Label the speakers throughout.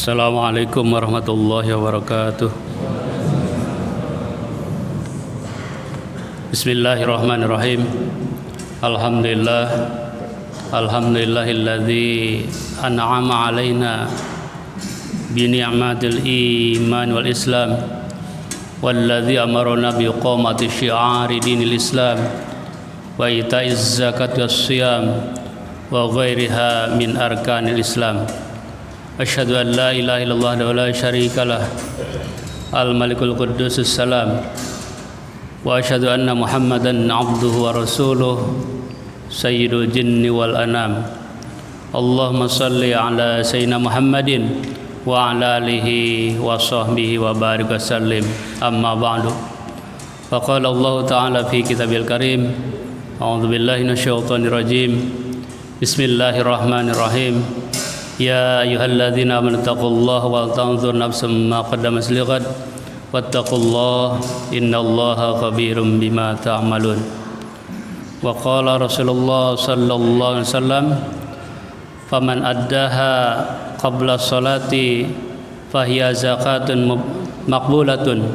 Speaker 1: Assalamualaikum warahmatullahi wabarakatuh. Bismillahirrahmanirrahim. Alhamdulillahilladzi an'ama alaina bi ni'matil iman wal islam walladzi amarna bi iqamati syi'ari dinil islam wa ita'iz zakati was siyam wa ghairiha min arkanil islam. Asyhadu an la ilaha illallah wa la syarikalah al-malikul quddusus salam wa asyhadu anna muhammadan abduhu wa rasuluh sayyidul jinni wal anam. Allahumma salli ala sayyidina Muhammadin wa ala alihi wa sahbihi wa barik wa sallim. Amma ba'du. Faqala Allah ta'ala fi kitabil karim, a'udzu billahi minasyaitonir rajim. Bismillahirrahmanirrahim. Ya ayyuhalladzina amanu taqullaha wal tanzur nafsum ma qaddamat lighad wattaqullaha innallaha khabirum bima ta'malun. Wa qala Rasulullah sallallahu alaihi wasallam, faman addaha qabla sholati fahiya zakatun maqbulatun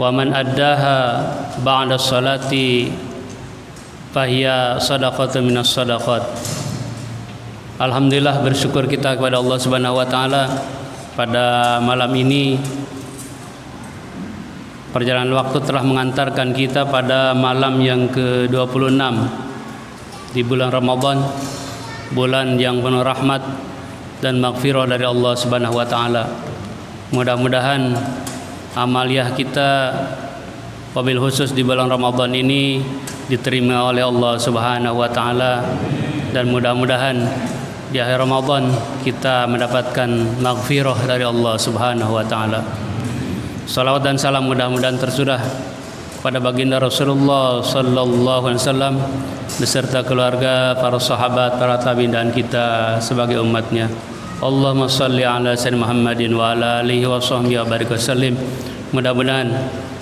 Speaker 1: wa man addaha ba'da sholati fahiya sadaqatun minas sadaqat. Alhamdulillah, bersyukur kita kepada Allah Subhanahu wa taala pada malam ini perjalanan waktu telah mengantarkan kita pada malam yang ke-26 di bulan Ramadan, bulan yang penuh rahmat dan maghfirah dari Allah Subhanahu wa taala. Mudah-mudahan amaliyah kita wabil khusus di bulan Ramadan ini diterima oleh Allah Subhanahu wa taala, dan mudah-mudahan di akhir Ramadan kita mendapatkan maghfirah dari Allah Subhanahu wa taala. Salawat dan salam mudah-mudahan tercurah pada baginda Rasulullah sallallahu alaihi wasallam beserta keluarga, para sahabat, para tabi'in dan kita sebagai umatnya. Allahumma shalli ala sayyidina Muhammadin wa ala alihi wa sahbihi wa barik wasallim. Mudah-mudahan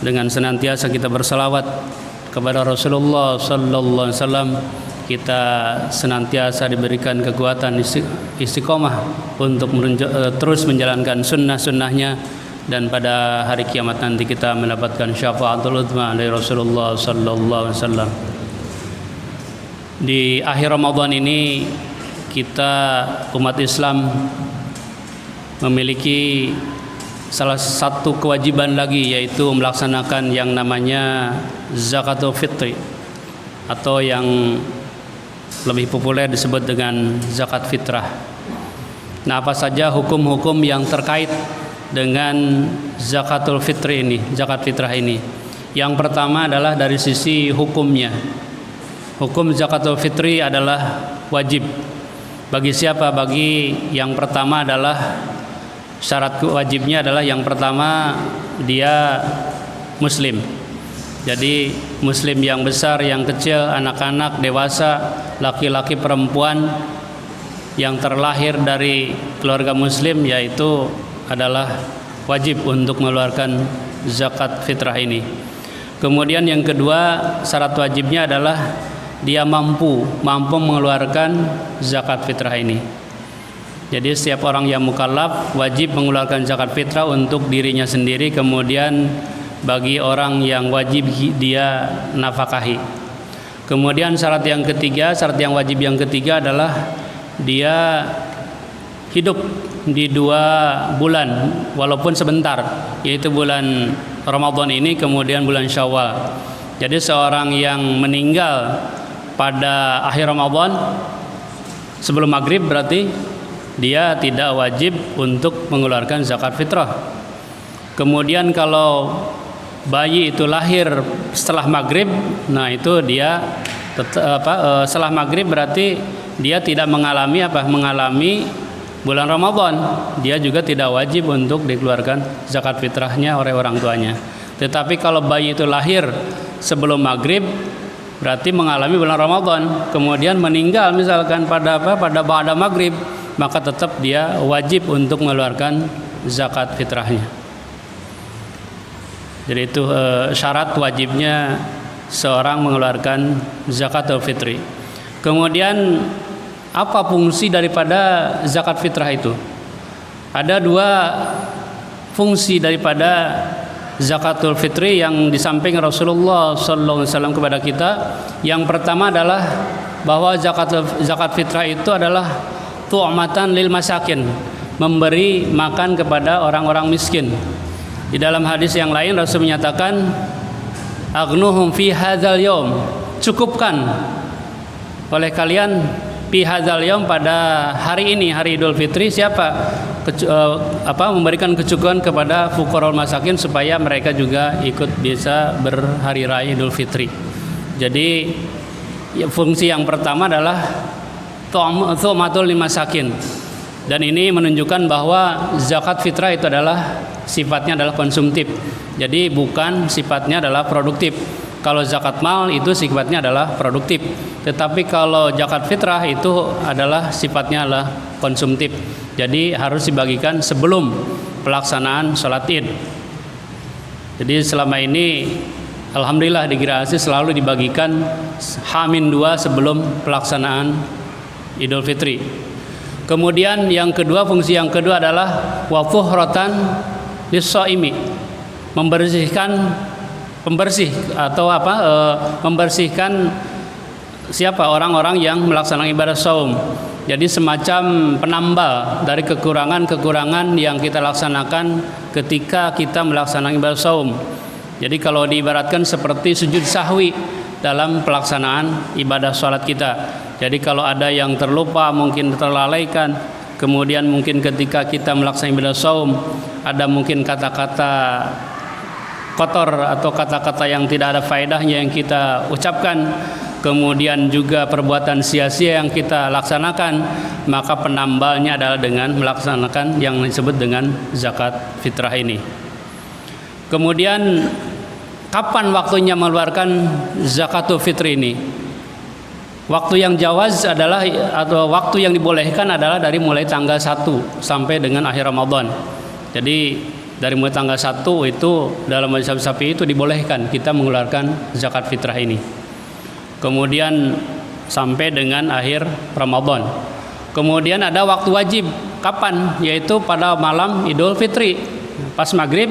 Speaker 1: dengan senantiasa kita bersalawat kepada Rasulullah sallallahu alaihi wasallam, kita senantiasa diberikan kekuatan istiqomah untuk terus menjalankan sunnah-sunnahnya, dan pada hari kiamat nanti kita mendapatkan syafaatul uzma dari Rasulullah sallallahu alaihi wasallam. Di akhir Ramadan ini kita umat Islam memiliki salah satu kewajiban lagi, yaitu melaksanakan yang namanya zakatul fitri, atau yang lebih populer disebut dengan zakat fitrah. Nah, apa saja hukum-hukum yang terkait dengan zakatul fitri ini, zakat fitrah ini? Yang pertama adalah dari sisi hukumnya. Hukum zakatul fitri adalah wajib. Bagi siapa? Bagi yang pertama adalah syarat wajibnya adalah yang pertama dia muslim. Jadi muslim yang besar, yang kecil, anak-anak, dewasa, laki-laki, perempuan yang terlahir dari keluarga muslim, yaitu adalah wajib untuk mengeluarkan zakat fitrah ini. Kemudian yang kedua, syarat wajibnya adalah dia mampu mengeluarkan zakat fitrah ini. Jadi setiap orang yang mukallaf wajib mengeluarkan zakat fitrah untuk dirinya sendiri, kemudian bagi orang yang wajib dia nafkahi. Kemudian syarat yang wajib yang ketiga adalah dia hidup di 2 bulan walaupun sebentar, yaitu bulan Ramadan ini kemudian bulan Syawal. Jadi seorang yang meninggal pada akhir Ramadan sebelum maghrib berarti dia tidak wajib untuk mengeluarkan zakat fitrah. Kemudian kalau bayi itu lahir setelah maghrib, nah itu dia setelah maghrib berarti dia tidak mengalami bulan Ramadan, dia juga tidak wajib untuk dikeluarkan zakat fitrahnya oleh orang tuanya. Tetapi kalau bayi itu lahir sebelum maghrib berarti mengalami bulan Ramadan, kemudian meninggal misalkan pada ba'da maghrib, maka tetap dia wajib untuk mengeluarkan zakat fitrahnya. Jadi itu syarat wajibnya seorang mengeluarkan zakatul fitri. Kemudian apa fungsi daripada zakat fitrah itu? Ada dua fungsi daripada zakatul fitri yang disampaikan Rasulullah SAW kepada kita. Yang pertama adalah bahwa zakat fitrah itu adalah tu'matan lil masakin, memberi makan kepada orang-orang miskin. Di dalam hadis yang lain Rasul menyatakan agnuhum fi hadzal yaum, cukupkan oleh kalian fi hadzal yaum, pada hari ini, hari Idul Fitri, siapa? Memberikan kecukupan kepada fuqara'ul masakin supaya mereka juga ikut bisa berhari raya Idul Fitri. Jadi fungsi yang pertama adalah tu'matul limasakin, dan ini menunjukkan bahwa zakat fitrah itu adalah sifatnya adalah konsumtif, jadi bukan sifatnya adalah produktif. Kalau zakat mal itu sifatnya adalah produktif, tetapi kalau zakat fitrah itu adalah sifatnya adalah konsumtif. Jadi harus dibagikan sebelum pelaksanaan sholat id. Jadi selama ini alhamdulillah di Gerahasi selalu dibagikan H-2 sebelum pelaksanaan Idul Fitri. Kemudian yang kedua, fungsi yang kedua adalah wafuhratan lis-shaimi, membersihkan siapa orang-orang yang melaksanakan ibadah saum. Jadi semacam penambal dari kekurangan-kekurangan yang kita laksanakan ketika kita melaksanakan ibadah saum. Jadi kalau diibaratkan seperti sujud sahwi dalam pelaksanaan ibadah sholat kita. Jadi kalau ada yang terlupa, mungkin terlalaikan, kemudian mungkin ketika kita melaksanakan ibadah saum ada mungkin kata-kata kotor atau kata-kata yang tidak ada faedahnya yang kita ucapkan, kemudian juga perbuatan sia-sia yang kita laksanakan, maka penambalnya adalah dengan melaksanakan yang disebut dengan zakat fitrah ini. Kemudian kapan waktunya mengeluarkan zakatul fitri ini? Waktu yang jawaz adalah, atau waktu yang dibolehkan adalah dari mulai tanggal 1 sampai dengan akhir Ramadan. Jadi dari mulai tanggal 1 itu dalam mazhab Syafi'i itu dibolehkan kita mengeluarkan zakat fitrah ini. Kemudian sampai dengan akhir Ramadan. Kemudian ada waktu wajib, kapan? Yaitu pada malam Idul Fitri, pas maghrib,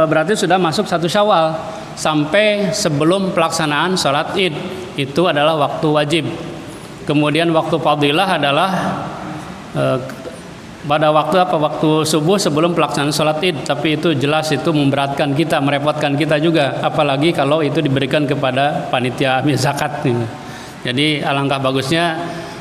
Speaker 1: berarti sudah masuk 1 Syawal sampai sebelum pelaksanaan sholat id, itu adalah waktu wajib. Kemudian waktu fadilah adalah pada waktu subuh sebelum pelaksanaan sholat id, tapi itu jelas itu memberatkan kita, merepotkan kita juga, apalagi kalau itu diberikan kepada panitia amil zakat. Jadi alangkah bagusnya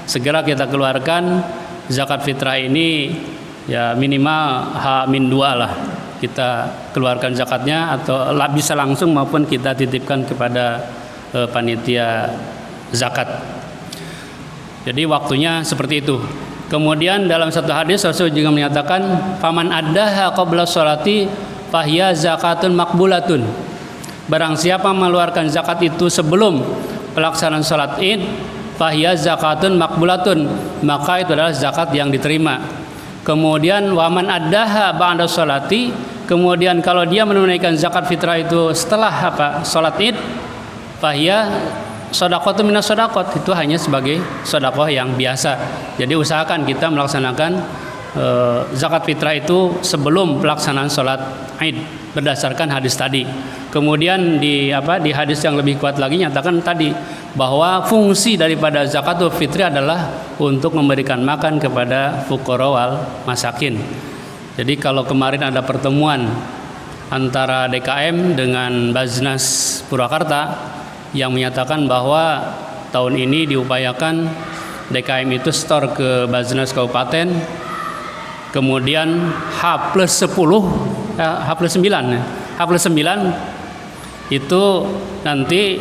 Speaker 1: segera kita keluarkan zakat fitrah ini, ya minimal H-2 lah kita keluarkan zakatnya, atau bisa langsung maupun kita titipkan kepada panitia zakat. Jadi waktunya seperti itu. Kemudian dalam satu hadis Rasul juga menyatakan faman addaha qabla sholati fahiya zakatun makbulatun. Barang siapa mengeluarkan zakat itu sebelum pelaksanaan sholat id, fahiya zakatun makbulatun, maka itu adalah zakat yang diterima. Kemudian waman addaha ba'da sholati, kemudian kalau dia menunaikan zakat fitrah itu setelah sholat id, fahiya sedekah minas sedekah, itu hanya sebagai sedekah yang biasa. Jadi usahakan kita melaksanakan zakat fitrah itu sebelum pelaksanaan sholat id berdasarkan hadis tadi. Kemudian di hadis yang lebih kuat lagi nyatakan tadi bahwa fungsi daripada zakatul fitri adalah untuk memberikan makan kepada fuqara wal masakin. Jadi kalau kemarin ada pertemuan antara DKM dengan Baznas Purwakarta yang menyatakan bahwa tahun ini diupayakan DKM itu store ke Baznas Kabupaten, kemudian H+10, H+9 itu nanti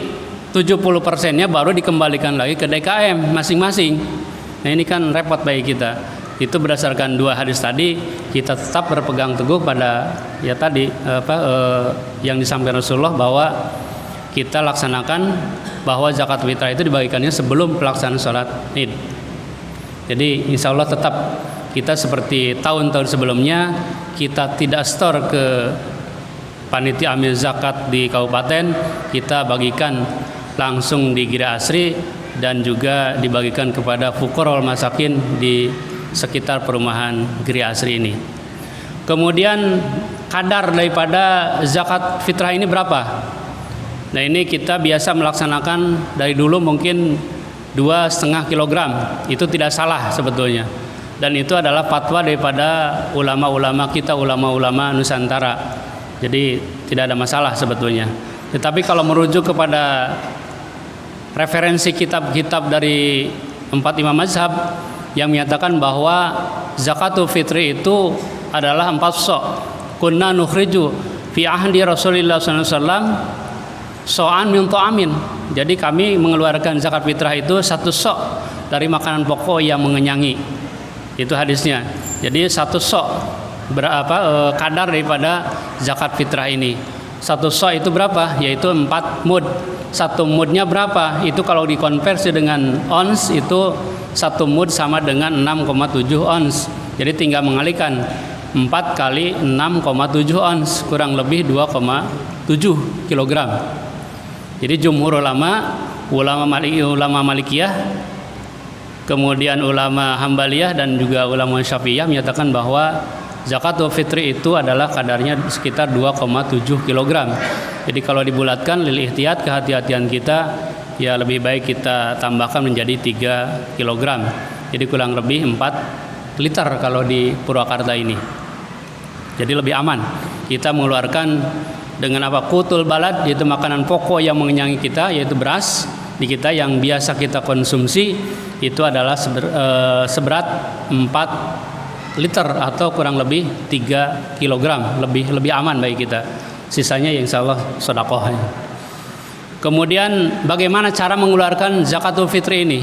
Speaker 1: 70%-nya baru dikembalikan lagi ke DKM masing-masing. Nah ini kan repot bagi kita. Itu berdasarkan dua hadis tadi, kita tetap berpegang teguh pada yang disampaikan Rasulullah, bahwa kita laksanakan bahwa zakat fitrah itu dibagikannya sebelum pelaksanaan sholat id. Jadi insya Allah tetap kita seperti tahun-tahun sebelumnya, kita tidak store ke panitia amil zakat di kabupaten, kita bagikan langsung di Giri Asri dan juga dibagikan kepada fuqara wal masakin di sekitar perumahan Giri Asri ini. Kemudian kadar daripada zakat fitrah ini berapa? Nah, ini kita biasa melaksanakan dari dulu mungkin 2,5 kilogram. Itu tidak salah sebetulnya. Dan itu adalah fatwa daripada ulama-ulama kita, ulama-ulama Nusantara. Jadi tidak ada masalah sebetulnya. Tetapi kalau merujuk kepada referensi kitab-kitab dari 4 imam mazhab yang menyatakan bahwa zakatul fitri itu adalah 4 sok. Kunna nukhriju fi ahdi Rasulillah sallallahu alaihi wasallam so'an min ta'amin. Jadi kami mengeluarkan zakat fitrah itu 1 sok dari makanan pokok yang mengenyangi. Itu hadisnya. Jadi 1 sok berapa kadar daripada zakat fitrah ini. 1 sok itu berapa? Yaitu 4 mud. 1 mudnya berapa? Itu kalau dikonversi dengan ons itu 1 mud sama dengan 6,7 ons. Jadi tinggal mengalihkan 4 kali 6,7 ons kurang lebih 2,7 kilogram. Jadi jumhur ulama Malikiyah, kemudian ulama Hambaliyah dan juga ulama Syafi'iyah menyatakan bahwa zakatul fitri itu adalah kadarnya sekitar 2,7 kilogram. Jadi kalau dibulatkan lil ihtiyat, kehati-hatian kita, ya lebih baik kita tambahkan menjadi 3 kilogram. Jadi kurang lebih 4 liter kalau di Purwakarta ini. Jadi lebih aman kita mengeluarkan dengan apa? Qutul balad, yaitu makanan pokok yang mengenyangi kita, yaitu beras di kita yang biasa kita konsumsi, itu adalah seberat 4 liter atau kurang lebih 3 kilogram. Lebih aman bagi kita. Sisanya ya insya Allah sedekah. Kemudian bagaimana cara mengeluarkan zakatul fitri ini?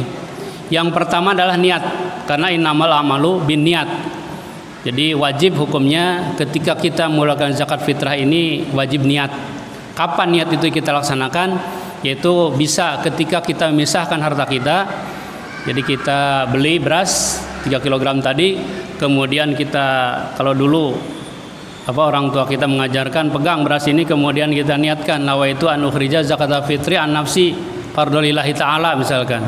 Speaker 1: Yang pertama adalah niat, karena innamal amalu bin niat. Jadi wajib hukumnya ketika kita mengeluarkan zakat fitrah ini wajib niat. Kapan niat itu kita laksanakan? Yaitu bisa ketika kita memisahkan harta kita. Jadi kita beli beras 3 kg tadi, kemudian kita kalau dulu orang tua kita mengajarkan pegang beras ini, kemudian kita niatkan nawaitu an ukhrija zakatul fitri an nafsi fardholillahi ta'ala misalkan.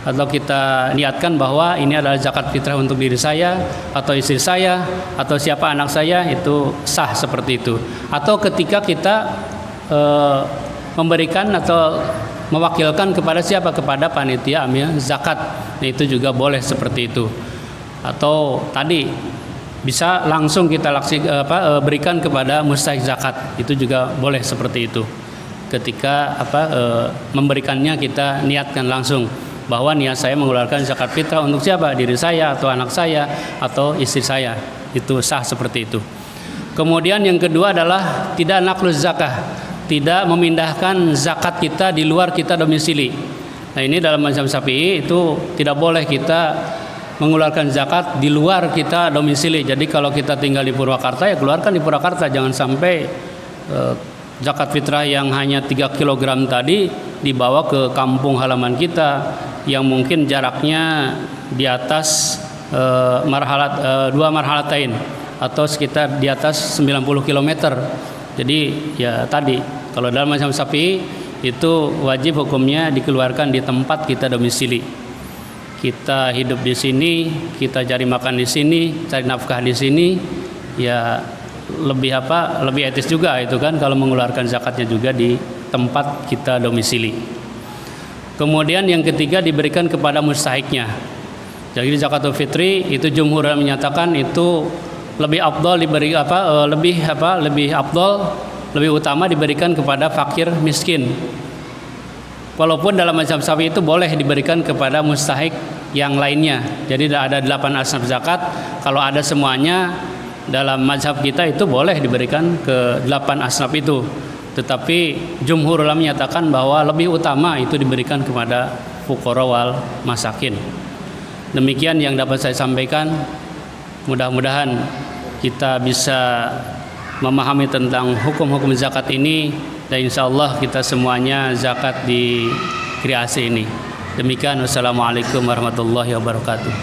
Speaker 1: Atau kita niatkan bahwa ini adalah zakat fitrah untuk diri saya atau istri saya atau siapa anak saya, itu sah seperti itu. Atau ketika kita memberikan atau mewakilkan kepada siapa, kepada panitia amil zakat, nah, itu juga boleh seperti itu. Atau tadi bisa langsung kita berikan kepada mustahik zakat, itu juga boleh seperti itu. Ketika memberikannya kita niatkan langsung bahwa niat saya mengeluarkan zakat fitrah untuk siapa? Diri saya atau anak saya atau istri saya. Itu sah seperti itu. Kemudian yang kedua adalah tidak nakluz zakah, tidak memindahkan zakat kita di luar kita domisili. Nah, ini dalam mazhab Syafi'i itu tidak boleh kita mengeluarkan zakat di luar kita domisili. Jadi kalau kita tinggal di Purwakarta, ya keluarkan di Purwakarta, jangan sampai zakat fitrah yang hanya 3 kg tadi dibawa ke kampung halaman kita yang mungkin jaraknya di atas 2 marhalatain atau sekitar di atas 90 km. Jadi ya tadi kalau dalam mazhab Syafi'i itu wajib hukumnya dikeluarkan di tempat kita domisili. Kita hidup di sini, kita cari makan di sini, cari nafkah di sini, ya lebih etis juga itu kan kalau mengeluarkan zakatnya juga di tempat kita domisili. Kemudian yang ketiga diberikan kepada mustahiknya. Jadi zakatul fitri itu jumhur menyatakan itu lebih afdal lebih utama diberikan kepada fakir miskin. Walaupun dalam mazhab Syafi'i itu boleh diberikan kepada mustahik yang lainnya. Jadi ada 8 asnaf zakat. Kalau ada semuanya dalam mazhab kita itu boleh diberikan ke 8 asnaf itu. Tetapi jumhur ulama menyatakan bahwa lebih utama itu diberikan kepada fuqara wal masakin. Demikian yang dapat saya sampaikan. Mudah-mudahan kita bisa memahami tentang hukum-hukum zakat ini, dan insyaallah kita semuanya zakat di Giri Asri ini. Demikian, wassalamualaikum warahmatullahi wabarakatuh.